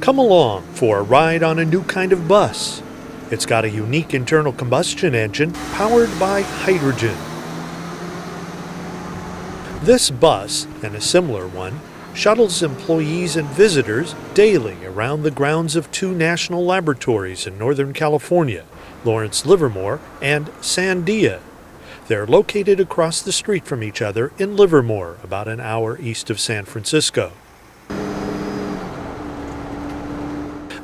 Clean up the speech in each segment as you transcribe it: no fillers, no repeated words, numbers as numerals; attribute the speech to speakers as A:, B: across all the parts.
A: Come along for a ride on a new kind of bus. It's got a unique internal combustion engine powered by hydrogen. This bus, and a similar one, shuttles employees and visitors daily around the grounds of two national laboratories in Northern California, Lawrence Livermore and Sandia. They're located across the street from each other in Livermore, about an hour east of San Francisco.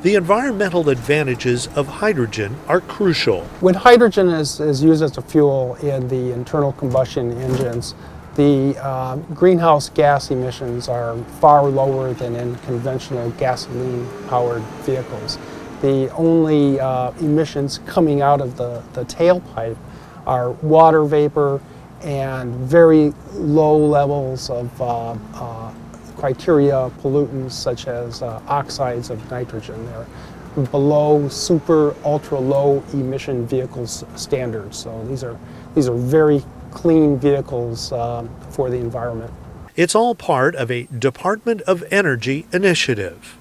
A: The environmental advantages of hydrogen are crucial.
B: When hydrogen is used as a fuel in the internal combustion engines, the greenhouse gas emissions are far lower than in conventional gasoline-powered vehicles. The only emissions coming out of the tailpipe are water vapor and very low levels of criteria pollutants such as oxides of nitrogen. They're below super ultra low emission vehicles standards. So these are very clean vehicles for the environment.
A: It's all part of a Department of Energy initiative.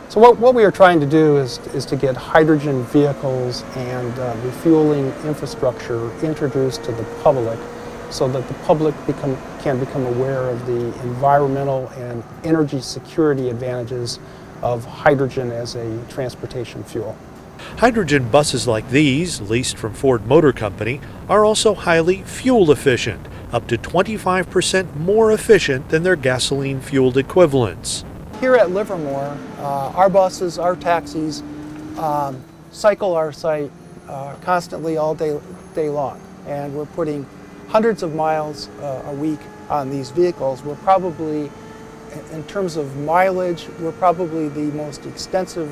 B: So what we are trying to do is to get hydrogen vehicles and refueling infrastructure introduced to the public so that the public can become aware of the environmental and energy security advantages of hydrogen as a transportation fuel.
A: Hydrogen buses like these, leased from Ford Motor Company, are also highly fuel efficient, up to 25% more efficient than their gasoline-fueled equivalents.
B: Here at Livermore, our buses, our taxis, cycle our site constantly all day long, and we're putting hundreds of miles a week on these vehicles. We're probably, in terms of mileage, we're probably the most extensive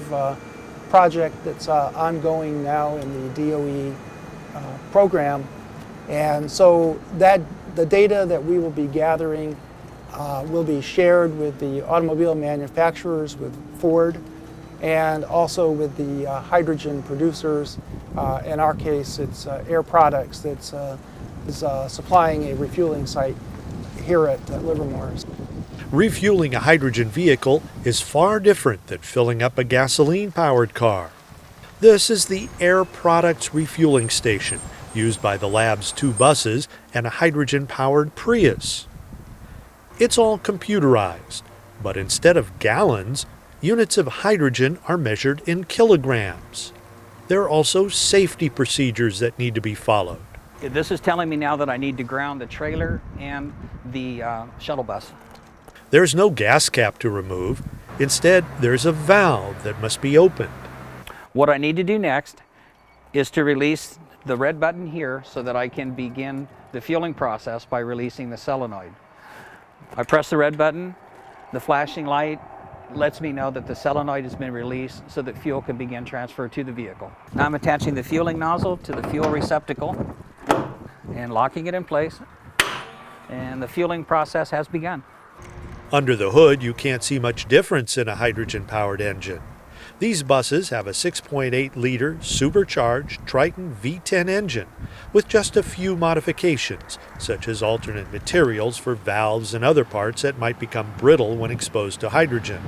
B: project that's ongoing now in the DOE program. And so the data that we will be gathering will be shared with the automobile manufacturers, with Ford, and also with the hydrogen producers. In our case, it's Air Products that's is supplying a refueling site here at Livermore.
A: Refueling a hydrogen vehicle is far different than filling up a gasoline-powered car. This is the Air Products refueling station, used by the lab's two buses and a hydrogen-powered Prius. It's all computerized, but instead of gallons, units of hydrogen are measured in kilograms. There are also safety procedures that need to be followed.
C: This is telling me now that I need to ground the trailer and the shuttle bus.
A: There's no gas cap to remove. Instead, there's a valve that must be opened.
C: What I need to do next is to release the red button here so that I can begin the fueling process by releasing the solenoid. I press the red button, the flashing light lets me know that the solenoid has been released so that fuel can begin transfer to the vehicle. Now I'm attaching the fueling nozzle to the fuel receptacle and locking it in place, and the fueling process has begun.
A: Under the hood, you can't see much difference in a hydrogen-powered engine. These buses have a 6.8-liter supercharged Triton V10 engine with just a few modifications, such as alternate materials for valves and other parts that might become brittle when exposed to hydrogen.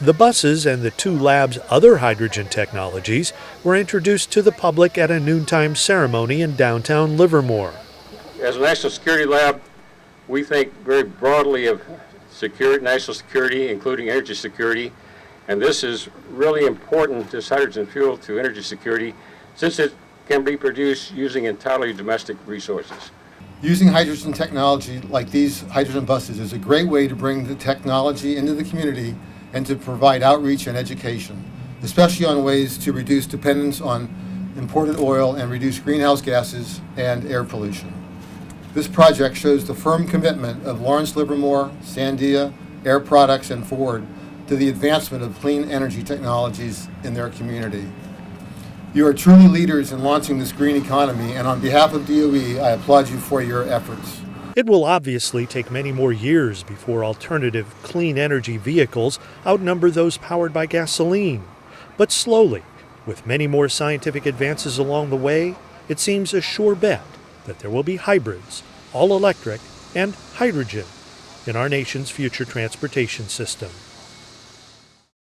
A: The buses and the two labs' other hydrogen technologies were introduced to the public at a noontime ceremony in downtown Livermore.
D: As a national security lab, we think very broadly of national security, including energy security, and this is really important, this hydrogen fuel, to energy security, since it can be produced using entirely domestic resources.
E: Using hydrogen technology like these hydrogen buses is a great way to bring the technology into the community and to provide outreach and education, especially on ways to reduce dependence on imported oil and reduce greenhouse gases and air pollution. This project shows the firm commitment of Lawrence Livermore, Sandia, Air Products, and Ford to the advancement of clean energy technologies in their community. You are truly leaders in launching this green economy, and on behalf of DOE, I applaud you for your efforts.
A: It will obviously take many more years before alternative clean energy vehicles outnumber those powered by gasoline. But slowly, with many more scientific advances along the way, it seems a sure bet that there will be hybrids, all electric, and hydrogen in our nation's future transportation system.